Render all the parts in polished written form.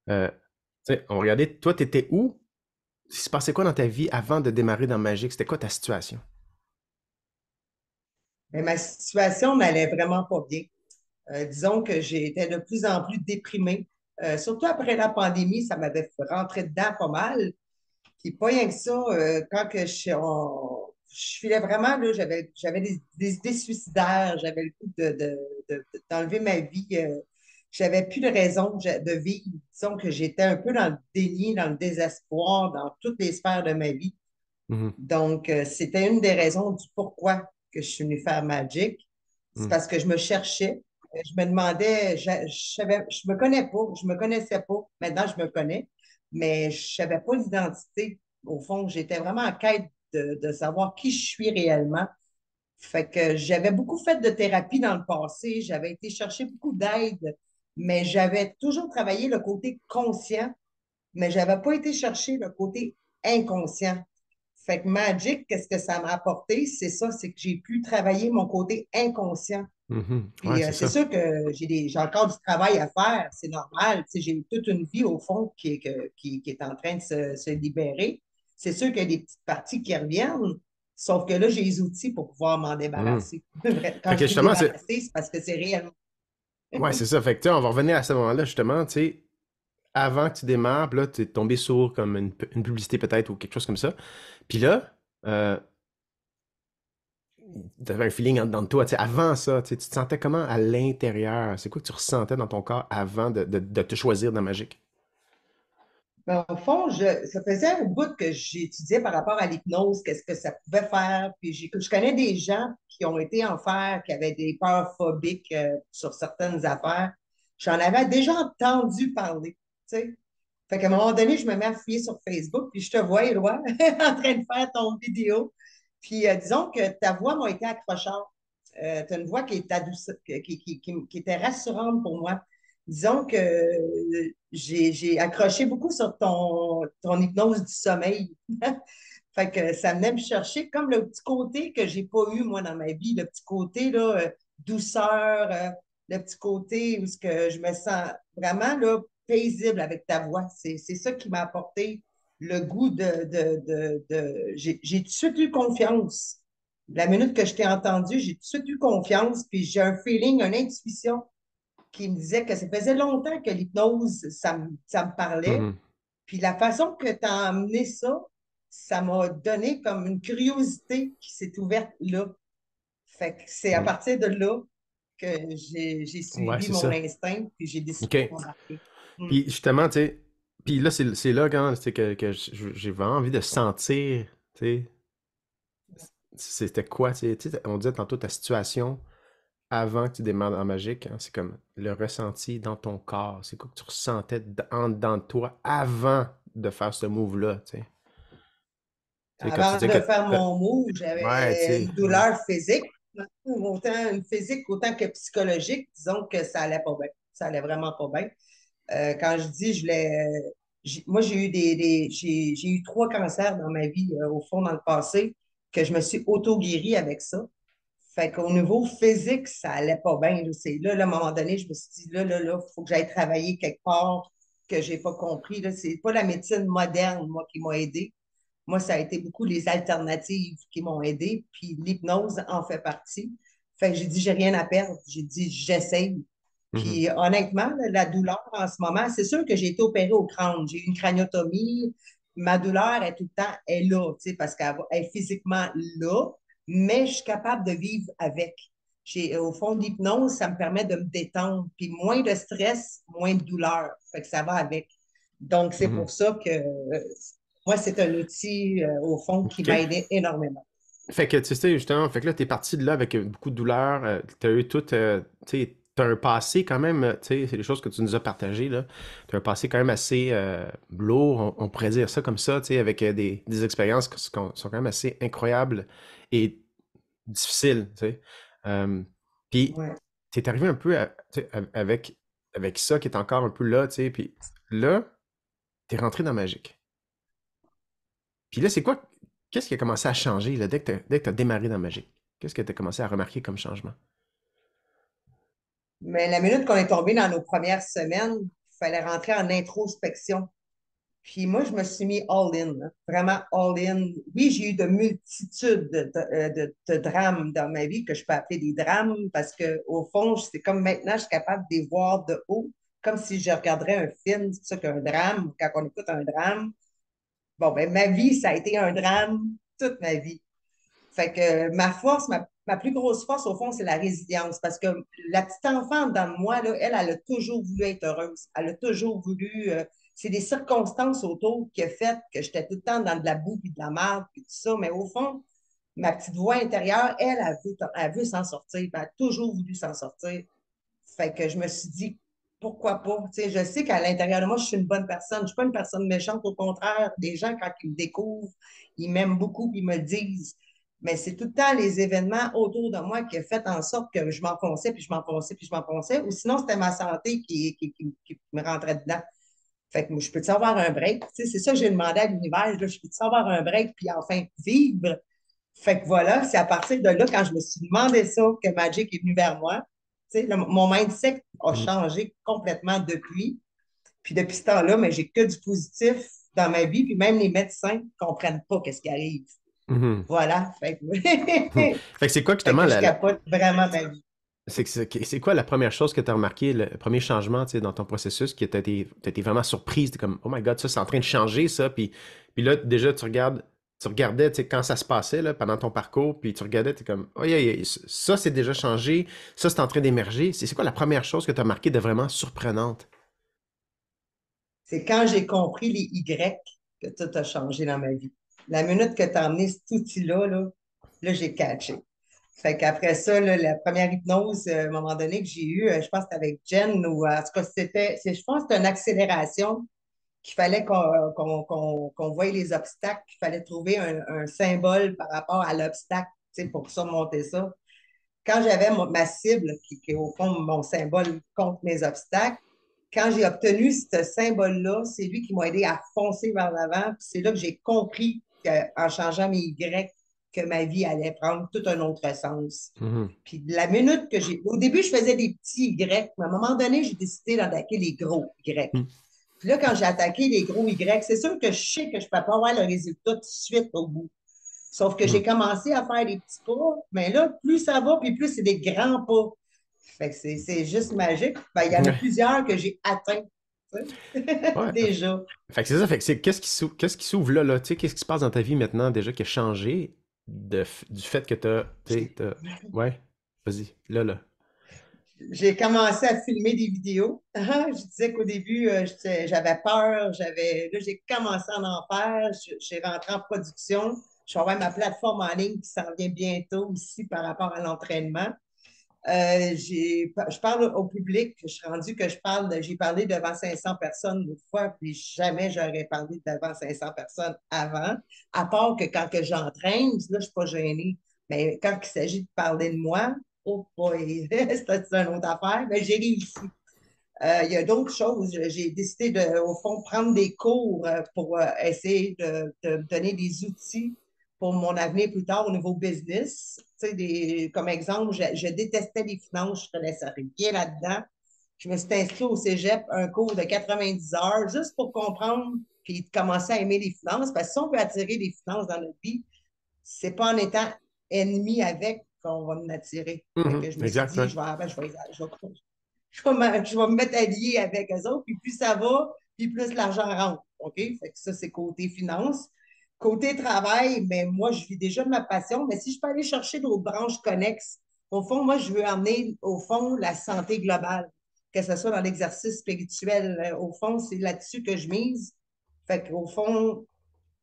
Euh, tu sais, on regardait, toi, t'étais où? Il se passait quoi dans ta vie avant de démarrer dans Magique? C'était quoi ta situation? Mais ma situation n'allait vraiment pas bien. Disons que j'étais de plus en plus déprimée. Surtout après la pandémie, ça m'avait fait rentrer dedans pas mal. Puis pas rien que ça, quand que je filais vraiment, là, j'avais des idées suicidaires, j'avais le goût d'enlever ma vie. J'avais plus de raison de vivre. Disons que j'étais un peu dans le déni, dans le désespoir, dans toutes les sphères de ma vie. Mhm, Donc, c'était une des raisons du pourquoi que je suis venue faire Magic. C'est mhm, parce que je me cherchais. Je me demandais, je me connais pas, je me connaissais pas. Maintenant, je me connais, mais je savais pas l'identité. Au fond, j'étais vraiment en quête de savoir qui je suis réellement. Fait que j'avais beaucoup fait de thérapie dans le passé. J'avais été chercher beaucoup d'aide, mais j'avais toujours travaillé le côté conscient, mais j'avais pas été chercher le côté inconscient. Fait que Magic, qu'est-ce que ça m'a apporté? C'est ça, c'est que j'ai pu travailler mon côté inconscient. mhm. Ouais, Puis c'est c'est ça. sûr que j'ai encore du travail à faire, c'est normal. Tu sais, j'ai toute une vie au fond qui est en train de se libérer. C'est sûr qu'il y a des petites parties qui reviennent, sauf que là, j'ai les outils pour pouvoir m'en Mhm. débarrasser. Fait Quand que je dis justement, c'est. débarrasser, c'est parce que c'est réellement. Ouais, c'est ça. Fait que, tu sais, on va revenir à ce moment-là, justement, tu sais, avant que tu démarres, puis là, tu es tombé sur comme une publicité peut-être ou quelque chose comme ça. Puis là, euh, tu avais un feeling en dedans de toi. Tu sais, avant ça, tu sais, tu te sentais comment à l'intérieur? C'est quoi que tu ressentais dans ton corps avant de te choisir dans Magique? Ben, au fond, ça faisait un bout que j'étudiais par rapport à l'hypnose, qu'est-ce que ça pouvait faire. Puis je connais des gens qui ont été en faire, qui avaient des peurs phobiques sur certaines affaires. J'en avais déjà entendu parler, tu sais. Fait qu'à un moment donné, je me mets à fouiller sur Facebook, puis je te vois, Éloi, en train de faire ton vidéo. Puis disons que ta voix m'a été accrochante. Tu as une voix qui est qui était rassurante pour moi. Disons que j'ai accroché beaucoup sur ton hypnose du sommeil. Fait que ça venait me chercher comme le petit côté que j'ai pas eu, moi, dans ma vie, le petit côté, là, douceur, le petit côté où ce que je me sens vraiment, là, paisible avec ta voix. C'est ça qui m'a apporté le goût j'ai tout de suite eu confiance. La minute que je t'ai entendu, j'ai tout de suite eu confiance, puis j'ai un feeling, une intuition qui me disait que ça faisait longtemps que l'hypnose, ça me parlait. Mhm, Puis la façon que tu as amené ça, ça m'a donné comme une curiosité qui s'est ouverte là. Fait que c'est à mhm. partir de là que j'ai Ouais, suivi c'est mon ça. instinct, puis j'ai décidé OK. d'embarquer. Mm. Puis justement, tu sais, puis là, c'est là quand c'est que j'ai vraiment envie de sentir, tu sais, c'était quoi, tu sais, on disait tantôt ta situation avant que tu démarres en magique, hein, c'est comme le ressenti dans ton corps, c'est quoi que tu ressentais en dedans de toi avant de faire ce move-là, tu sais. Tu sais, quand tu Avant dis de que faire mon move, ouais, tu j'avais sais, une douleur physique, autant une physique autant que psychologique. Disons que ça allait pas bien. Ça allait vraiment pas bien. Quand je dis, moi, j'ai eu j'ai eu 3 cancers dans ma vie, au fond, dans le passé, que je me suis auto-guérie avec ça. Fait qu'au niveau physique, ça allait pas bien. Là, à un moment donné, je me suis dit, il faut que j'aille travailler quelque part que j'ai pas compris. Là, c'est pas la médecine moderne, moi, qui m'a aidé. Moi, ça a été beaucoup les alternatives qui m'ont aidé, puis l'hypnose en fait partie. Fait que j'ai dit, j'ai rien à perdre. J'ai dit, j'essaye. mhm, Puis honnêtement, là, la douleur en ce moment, c'est sûr que j'ai été opérée au crâne. J'ai eu une craniotomie. Ma douleur est tout le temps est là, tu sais, parce qu'elle est physiquement là, mais je suis capable de vivre avec. Au fond, l'hypnose, ça me permet de me détendre. Puis moins de stress, moins de douleur. Fait que ça va avec. Donc, c'est mhm. pour ça que moi, c'est un outil, au fond, qui m'a OK. aidé énormément. Fait que tu sais, justement, fait que là, t'es parti de là avec beaucoup de douleur, t'as eu tout, tu sais, t'as un passé quand même, tu sais, c'est des choses que tu nous as partagées, là. T'as un passé quand même assez lourd, on pourrait dire ça comme ça, tu sais, avec des expériences sont quand même assez incroyables et difficiles, tu sais. Euh, Puis, Ouais. t'es arrivé un peu tu sais, avec ça qui est encore un peu là, tu sais, puis là, t'es rentré dans Magique. Puis là, c'est quoi, qu'est-ce qui a commencé à changer, là, dès que t'as démarré dans Magique? Qu'est-ce que t'as commencé à remarquer comme changement? Mais la minute qu'on est tombé dans nos premières semaines, fallait rentrer en introspection. Puis moi, je me suis mis all-in, hein, vraiment all-in. Oui, j'ai eu de multitudes de drames dans ma vie que je peux appeler des drames parce que au fond, c'est comme maintenant, je suis capable de les voir de haut, comme si je regarderais un film. C'est pour ça qu'un drame, quand on écoute un drame, bon, ben ma vie, ça a été un drame toute ma vie. Fait que ma force, ma plus grosse force, au fond, c'est la résilience. Parce que la petite enfant dans moi, là, elle a toujours voulu être heureuse. Elle a toujours voulu. C'est des circonstances autour qui ont fait que j'étais tout le temps dans de la boue puis de la merde puis tout ça. Mais au fond, ma petite voix intérieure, elle veut s'en sortir. Puis elle a toujours voulu s'en sortir. Fait que je me suis dit, pourquoi pas? Tu sais, je sais qu'à l'intérieur de moi, je suis une bonne personne. Je ne suis pas une personne méchante. Au contraire, des gens, quand ils me découvrent, ils m'aiment beaucoup et ils me le disent. Mais c'est tout le temps les événements autour de moi qui ont fait en sorte que je m'enfonçais, puis je m'enfonçais, puis je m'enfonçais. Ou sinon, c'était ma santé qui me rentrait dedans. Fait que je peux-tu avoir un break? Tu sais, c'est ça que j'ai demandé à l'univers. Là, je peux-tu avoir un break, puis enfin vivre? Fait que voilà, c'est à partir de là, quand je me suis demandé ça, que Magic est venu vers moi. Tu sais, mon mindset a Mhm. changé complètement depuis. Puis depuis ce temps-là, mais j'ai que du positif dans ma vie. Puis même les médecins ne comprennent pas qu'est-ce qui arrive. Mhm. Voilà. Fait que, Fait que c'est quoi fait justement que je capote vraiment ma vie. c'est quoi la première chose que tu as remarqué, le premier changement, tu sais, dans ton processus, que t'as été vraiment surprise, t'es comme, oh my God, ça, c'est en train de changer, ça, puis là, déjà, tu regardais, tu sais, quand ça se passait, là, pendant ton parcours, puis tu regardais, t'es comme, oh, ça, c'est déjà changé, ça, c'est en train d'émerger. C'est quoi la première chose que tu as remarqué de vraiment surprenante? C'est quand j'ai compris les Y que tout a changé dans ma vie. La minute que tu as amené cet outil-là, là j'ai catché. Fait qu'après ça, là, la première hypnose, à un moment donné, que j'ai eue, je pense que c'était avec Jen, ou en tout cas, je pense que c'était une accélération qu'il fallait qu'on voie les obstacles, qu'il fallait trouver un symbole par rapport à l'obstacle, tu sais, pour surmonter ça. Quand j'avais ma cible, qui est au fond mon symbole contre mes obstacles, quand j'ai obtenu ce symbole-là, c'est lui qui m'a aidé à foncer vers l'avant. Puis c'est là que j'ai compris qu'en changeant mes Y, que ma vie allait prendre tout un autre sens. Mhm. Puis la minute que j'ai. Au début, je faisais des petits Y, mais à un moment donné, j'ai décidé d'attaquer les gros Y. Mhm. Puis là, quand j'ai attaqué les gros Y, c'est sûr que je sais que je ne peux pas avoir le résultat tout de suite au bout. Sauf que j'ai Mhm. commencé à faire des petits pas, mais là, plus ça va, puis plus c'est des grands pas. Fait que c'est juste magique. Ben, il y en a Ouais. plusieurs que j'ai atteints, tu sais, Ouais. déjà. Fait que c'est ça, fait que c'est qu'est-ce qui s'ouvre là, tu sais, qu'est-ce qui se passe dans ta vie maintenant déjà qui a changé du fait que J'ai ouais, vas-y, là. j'ai commencé à filmer des vidéos. Je disais qu'au début, j'avais peur, là, j'ai commencé à en faire. J'ai rentré en production. Je vais avoir ma plateforme en ligne qui s'en vient bientôt aussi par rapport à l'entraînement. Je parle au public. Je suis rendu que j'ai parlé devant 500 personnes une fois, puis jamais j'aurais parlé devant 500 personnes avant, à part que quand que j'entraîne, là, je ne suis pas gênée. Mais quand il s'agit de parler de moi, oh boy, c'est une autre affaire, mais j'ai réussi. Il y a d'autres choses. J'ai décidé de, au fond, prendre des cours pour essayer de me donner des outils pour mon avenir plus tard au niveau business. Tu sais, comme exemple, je détestais les finances, je ne connaissais rien là-dedans. Je me suis inscrite au cégep, un cours de 90 heures, juste pour comprendre puis commencer à aimer les finances. Parce que si on veut attirer les finances dans notre vie, c'est pas en étant ennemi avec qu'on va nous attirer. Fait Mhm. que je me suis Exact, dit, ouais. je vais me mettre à lier avec eux autres, puis plus ça va, puis plus l'argent rentre. OK? Fait que ça, c'est côté finance. Côté travail, mais moi, je vis déjà de ma passion, mais si je peux aller chercher d'autres branches connexes, au fond, moi, je veux amener, au fond, la santé globale, que ce soit dans l'exercice spirituel. Au fond, c'est là-dessus que je mise. Fait qu'au fond,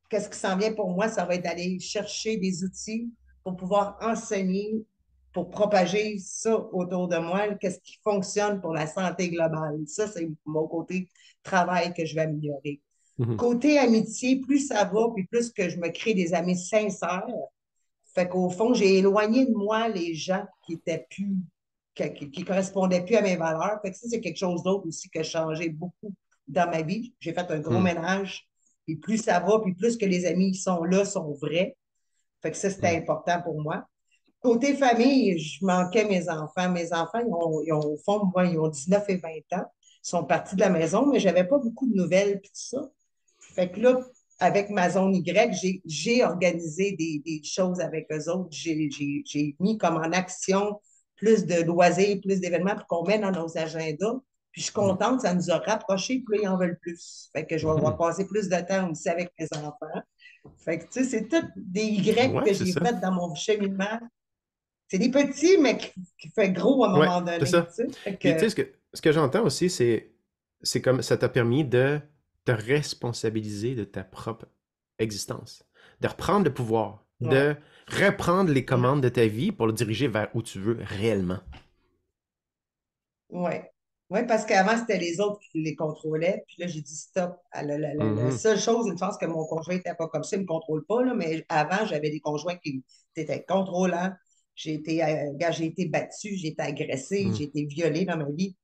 qu'est-ce qui s'en vient pour moi? Ça va être d'aller chercher des outils pour pouvoir enseigner, pour propager ça autour de moi, qu'est-ce qui fonctionne pour la santé globale. Ça, c'est mon côté travail que je vais améliorer. Mhm. Côté amitié, plus ça va, puis plus que je me crée des amis sincères. Fait qu'au fond, j'ai éloigné de moi les gens qui étaient plus, qui correspondaient plus à mes valeurs. Fait que ça, c'est quelque chose d'autre aussi qui a changé beaucoup dans ma vie. J'ai fait un gros Mhm. ménage. Et plus ça va, puis plus que les amis qui sont là sont vrais. Fait que ça, c'était Mhm. important pour moi. Côté famille, je manquais mes enfants. Mes enfants, au fond, moi, ils ont 19 et 20 ans. sont partis de la maison, mais j'avais pas beaucoup de nouvelles puis tout ça. Fait que là, avec ma zone Y, j'ai organisé des choses avec eux autres. J'ai mis comme en action plus de loisirs, plus d'événements pour qu'on mette dans nos agendas. Puis je suis Mhm. contente, ça nous a rapprochés, puis là, ils en veulent plus. Fait que je vais avoir Mhm. passé plus de temps aussi avec mes enfants. Fait que, tu sais, c'est tout des Y Ouais, que c'est j'ai ça. fait dans mon cheminement. C'est des petits, mais qui fait gros à un Ouais, moment c'est donné, ça. tu sais. Fait Puis tu sais, que, ce que j'entends aussi, c'est comme ça t'a permis de te responsabiliser de ta propre existence, de reprendre le pouvoir, ouais, de reprendre les ouais, commandes de ta vie pour le diriger vers où tu veux réellement. ouais. Ouais, parce qu'avant, c'était les autres qui les contrôlaient. Puis là, j'ai dit stop. La Mhm. seule chose, une chance que mon conjoint n'était pas comme ça, il ne me contrôle pas, là, mais avant, j'avais des conjoints qui étaient contrôlants. Gars, j'ai été battue, j'ai été agressée, Mhm. j'ai été violée dans ma vie.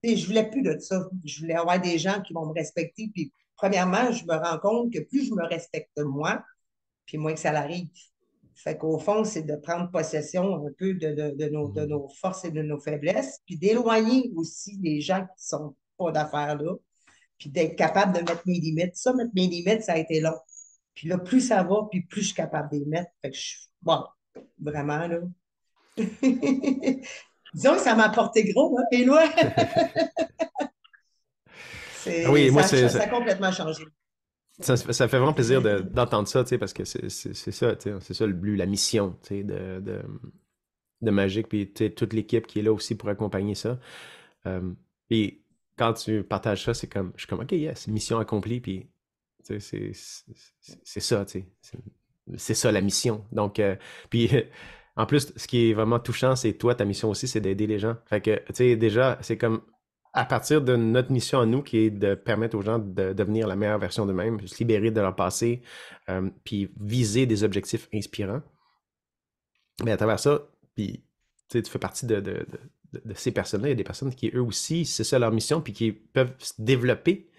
Et je voulais plus de ça. Je voulais avoir des gens qui vont me respecter. Puis, premièrement, je me rends compte que plus je me respecte moi, puis moins que ça l'arrive. Fait qu'au fond, c'est de prendre possession un peu de Mhm. nos forces et de nos faiblesses, puis d'éloigner aussi les gens qui ne sont pas d'affaires là, puis d'être capable de mettre mes limites. Ça, mettre mes limites, ça a été long. Puis là, plus ça va, puis plus je suis capable de les mettre. Fait que bon, vraiment, là. Disons que ça m'a apporté gros, hein, et là, Ah oui, moi, ça a complètement changé. ça fait vraiment plaisir d'entendre ça, tu sais, parce que c'est ça, tu sais, c'est ça le but, la mission, tu sais, de Magic, puis tu sais, toute l'équipe qui est là aussi pour accompagner ça. Euh, Puis quand tu partages ça, je suis comme, OK, yes, mission accomplie, puis tu sais, c'est ça, tu sais, c'est ça la mission. Donc, puis en plus, ce qui est vraiment touchant, c'est toi, ta mission aussi, c'est d'aider les gens. Fait que, tu sais, déjà, c'est comme à partir de notre mission à nous, qui est de permettre aux gens de devenir la meilleure version d'eux-mêmes, se libérer de leur passé, puis viser des objectifs inspirants. Mais à travers ça, puis tu sais, tu fais partie de ces personnes-là. Il y a des personnes qui, eux aussi, c'est ça leur mission, puis qui peuvent se développer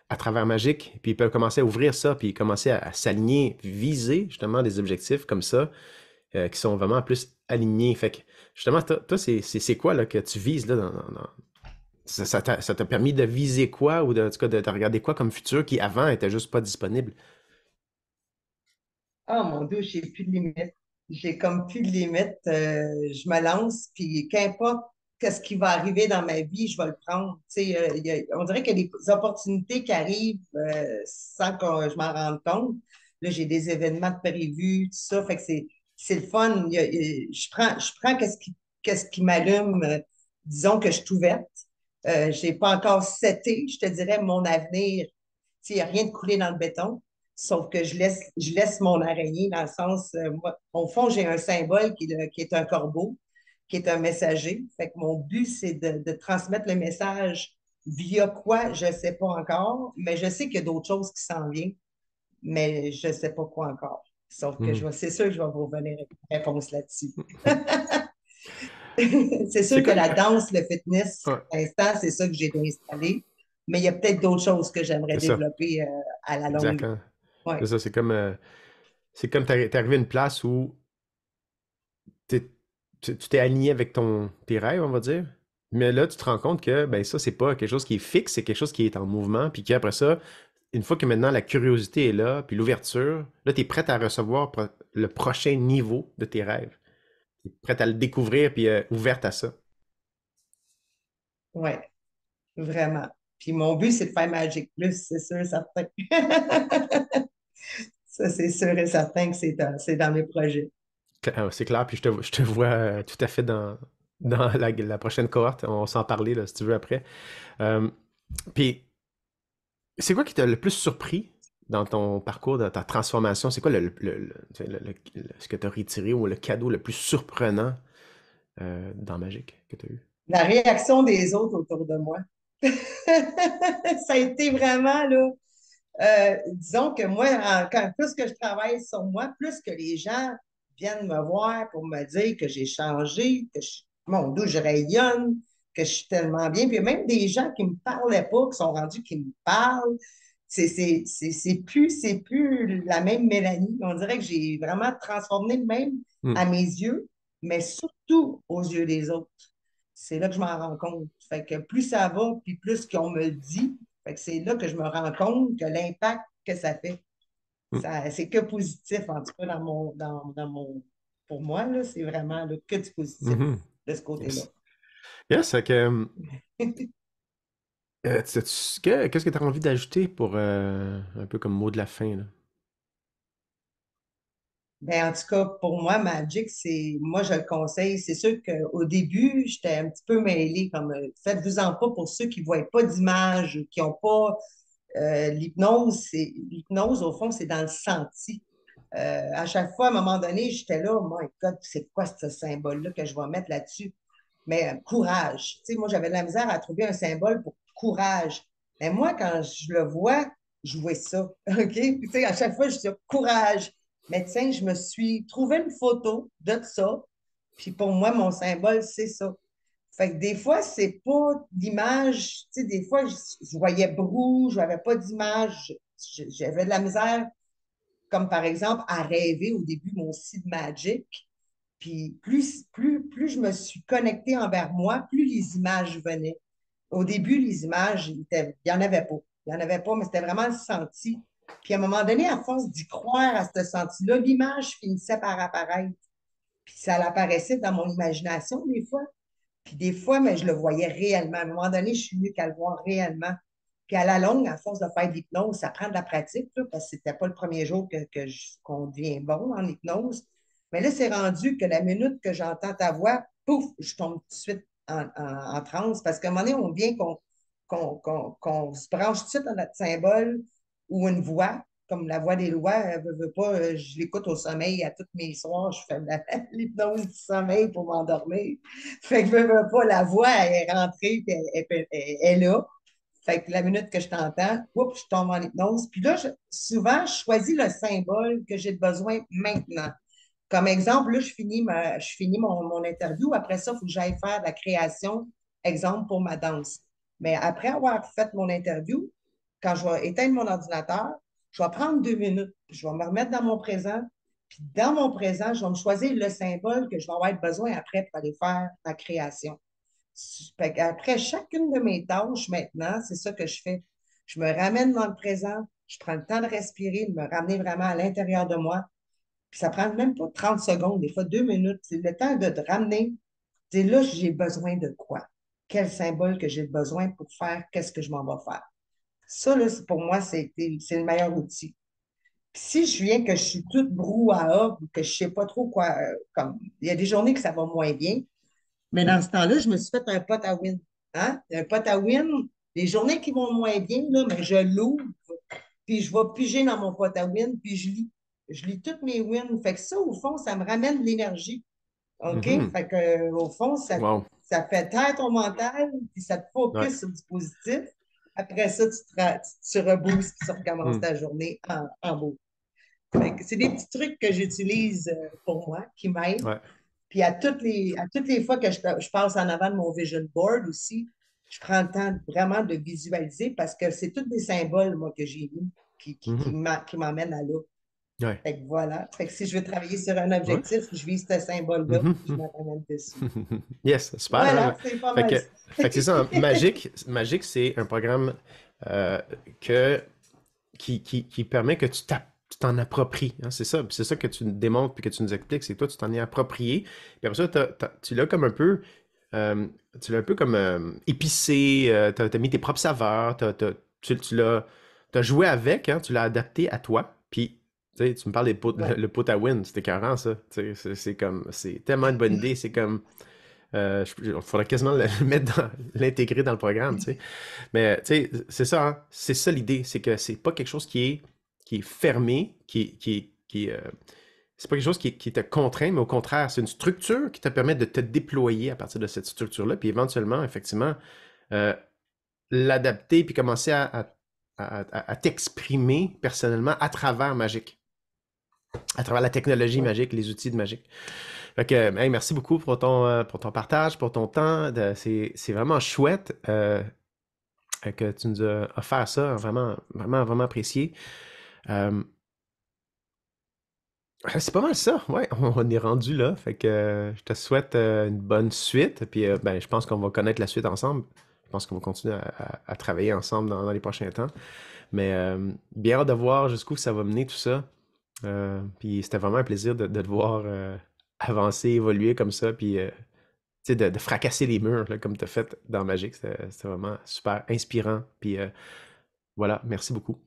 à travers Magic, puis ils peuvent commencer à ouvrir ça, puis commencer à s'aligner, viser justement des objectifs comme ça, qui sont vraiment plus alignés. Fait que justement, toi, c'est quoi là, que tu vises là, ça t'a permis de viser quoi, ou en tout cas de regarder quoi comme futur qui avant était juste pas disponible? Ah mon Dieu, j'ai plus de limites. J'ai comme plus de limites. Je me lance, puis qu'importe qu'est-ce qui va arriver dans ma vie, je vais le prendre. Tu sais, on dirait qu'il y a des opportunités qui arrivent sans que je m'en rende compte. Là, j'ai des événements de prévus, tout ça. Fait que c'est le fun. Je prends qu'est-ce qui m'allume. Disons que je suis ouverte. Je n'ai pas encore seté, je te dirais, mon avenir. Tu sais, il n'y a rien de coulé dans le béton. Sauf que je laisse mon araignée dans le sens, moi, au fond, j'ai un symbole qui est un corbeau, qui est un messager. Fait que mon but, c'est de transmettre le message via quoi, je ne sais pas encore, mais je sais qu'il y a d'autres choses qui s'en viennent, mais je ne sais pas quoi encore. Sauf que Mhm. c'est sûr que je vais vous revenir avec une réponse là-dessus. C'est C'est sûr que quoi? la danse, le fitness, Ouais, pour l'instant, c'est ça que j'ai installé, mais il y a peut-être d'autres choses que j'aimerais c'est ça, développer à la longue. exactement. Ouais. C'est ça, c'est comme t'es arrivé à une place où tu t'es aligné avec tes rêves, on va dire. Mais là, tu te rends compte que ben ça, c'est pas quelque chose qui est fixe, c'est quelque chose qui est en mouvement. Puis qu'après ça, une fois que maintenant la curiosité est là, puis l'ouverture, là, tu es prête à recevoir le prochain niveau de tes rêves. Tu es prête à le découvrir, puis ouverte à ça. Ouais, vraiment. Puis mon but, c'est de faire Magic Plus, c'est sûr et certain. Ça, c'est sûr et certain que c'est dans mes projets. C'est clair, puis je te vois tout à fait dans la prochaine cohorte. On va s'en parler, là, si tu veux, après. Euh, Puis, c'est quoi qui t'a le plus surpris dans ton parcours, dans ta transformation? C'est quoi tu sais, ce que tu as retiré ou le cadeau le plus surprenant dans Magic que tu as eu? La réaction des autres autour de moi. Ça a été vraiment, là, disons que moi, plus que je travaille sur moi, plus que les gens viennent me voir pour me dire que j'ai changé, mon Dieu, je rayonne, que je suis tellement bien. Puis même des gens qui ne me parlaient pas, qui sont rendus, qui me parlent. C'est plus la même Mélanie. On dirait que j'ai vraiment transformé même Hmm. à mes yeux, mais surtout aux yeux des autres. c'est là que je m'en rends compte. Fait que plus ça va, puis plus qu'on me le dit, fait que c'est là que je me rends compte que l'impact que ça fait, Mm. ça, c'est que positif, en tout cas dans mon, pour moi, là, c'est vraiment là, que du positif Mhm. de ce côté-là. Yes. Yes, fait que, qu'est-ce que tu as envie d'ajouter pour un peu comme mot de la fin, là? Ben, en tout cas, pour moi, Magic, moi, je le conseille. C'est sûr qu'au début, j'étais un petit peu mêlée, comme, faites-vous-en pas pour ceux qui ne voient pas d'image, qui n'ont pas, l'hypnose, au fond, c'est dans le senti. À chaque fois, à un moment donné, j'étais là, oh my God, c'est quoi ce symbole-là que je vais mettre là-dessus? Mais courage. Tu sais, moi, j'avais de la misère à trouver un symbole pour courage. Mais moi, quand je le vois, je vois ça. OK? Puis, tu sais, à chaque fois, je dis courage. Mais tiens, je me suis trouvé une photo de ça. Puis pour moi, mon symbole, c'est ça. Fait que des fois, c'est pas d'image. Tu sais, des fois, je voyais brou, je n'avais pas d'image. J'avais de la misère, comme par exemple, à rêver au début mon seed magic. Puis plus je me suis connectée envers moi, plus les images venaient. Au début, les images, il n'y en avait pas. Il n'y en avait pas, mais c'était vraiment le senti. Puis à un moment donné, à force d'y croire à ce senti-là, l'image finissait par apparaître. Puis ça apparaissait dans mon imagination des fois. Puis des fois, mais je le voyais réellement. À un moment donné, je suis venue qu'à le voir réellement. Puis à la longue, à force de faire de l'hypnose, ça prend de la pratique, là, parce que c'était pas le premier jour qu'on devient bon en hypnose. Mais là, c'est rendu que la minute que j'entends ta voix, pouf, je tombe tout de suite en transe. Parce qu'à un moment donné, on vient qu'on se branche tout de suite dans notre symbole ou une voix, comme la voix des lois, veut pas, je l'écoute au sommeil à tous mes soirs, je fais l'hypnose du sommeil pour m'endormir. Fait que veux pas, la voix elle est rentrée, puis elle est là. Fait que la minute que je t'entends, oups, je tombe en hypnose. Puis là, souvent, je choisis le symbole que j'ai besoin maintenant. Comme exemple, là, je finis mon interview. Après ça, il faut que j'aille faire de la création, exemple pour ma danse. Mais après avoir fait mon interview, quand je vais éteindre mon ordinateur, je vais prendre 2 minutes. Je vais me remettre dans mon présent. Puis dans mon présent, je vais me choisir le symbole que je vais avoir besoin après pour aller faire ma création. Après chacune de mes tâches maintenant, c'est ça que je fais. Je me ramène dans le présent, je prends le temps de respirer, de me ramener vraiment à l'intérieur de moi. Puis ça prend même pas 30 secondes, des fois 2 minutes. C'est le temps de te ramener. C'est là, j'ai besoin de quoi? Quel symbole que j'ai besoin pour faire? Qu'est-ce que je m'en vais faire? Ça, là, pour moi, c'est le meilleur outil. Puis si je viens que je suis toute brouhaha ou que je sais pas trop quoi, comme il y a des journées que ça va moins bien, mais dans ce temps-là, je me suis fait un pot à win. Hein? Un pot à win, les journées qui vont moins bien, là, mais je l'ouvre, puis je vais piger dans mon pot à win, puis je lis. Je lis toutes mes wins. Fait que ça, au fond, ça me ramène de l'énergie. OK? Mhm. Fait que, au fond, Wow. ça fait taire ton mental, puis ça te Ouais. focus sur du positif. Après ça, tu reboosts, puis tu recommences Mm. ta journée en beau. Fait que c'est des petits trucs que j'utilise pour moi, qui m'aident. Ouais. Puis à toutes les fois que je passe en avant de mon vision board aussi, je prends le temps vraiment de visualiser parce que c'est tous des symboles, moi, que j'ai mis Mhm. qui m'emmènent à là. Ouais. Fait que voilà. Fait que si je veux travailler sur un Ouais. objectif, je vise ce symbole-là, je Mhm. me ramène dessus. Yes, super, hein? Voilà, c'est pas Fait mal que, ça. fait que c'est ça, hein. Magic, c'est un programme euh, que, qui permet que tu t'en appropries, hein. C'est ça que tu nous démontres puis que tu nous expliques, c'est que toi, tu t'en es approprié. Puis après ça, tu l'as comme un peu, euh, tu l'as un peu comme épicé, t'as mis tes propres saveurs, tu t'as joué avec, hein, tu l'as adapté à toi. Puis, tu sais, tu me parles Ouais. le pot à win, c'était écœurant, ça. Tu sais, c'est comme, c'est tellement une bonne idée, c'est comme, il faudrait quasiment le mettre l'intégrer dans le programme, tu sais. Mais, tu sais, c'est ça, hein, c'est ça l'idée, c'est que c'est pas quelque chose qui est fermé, c'est pas quelque chose qui te contraint, mais au contraire, c'est une structure qui te permet de te déployer à partir de cette structure-là, puis éventuellement, effectivement, euh, l'adapter, puis commencer à t'exprimer personnellement à travers Magic, à travers la technologie Ouais. magique, les outils de Magic. Fait que, hey, merci beaucoup pour ton partage, pour ton temps. C'est vraiment chouette que tu nous as offert ça. Vraiment, vraiment, vraiment apprécié. Euh, C'est pas mal ça, ouais, on est rendu là. Fait que je te souhaite une bonne suite. Puis ben, je pense qu'on va connaître la suite ensemble. Je pense qu'on va continuer à travailler ensemble dans les prochains temps. Mais bien hâte de voir jusqu'où ça va mener tout ça. Puis c'était vraiment un plaisir de te voir avancer, évoluer comme ça. Puis tu sais, de fracasser les murs là, comme tu as fait dans Magic. C'était vraiment super inspirant. Puis voilà, merci beaucoup.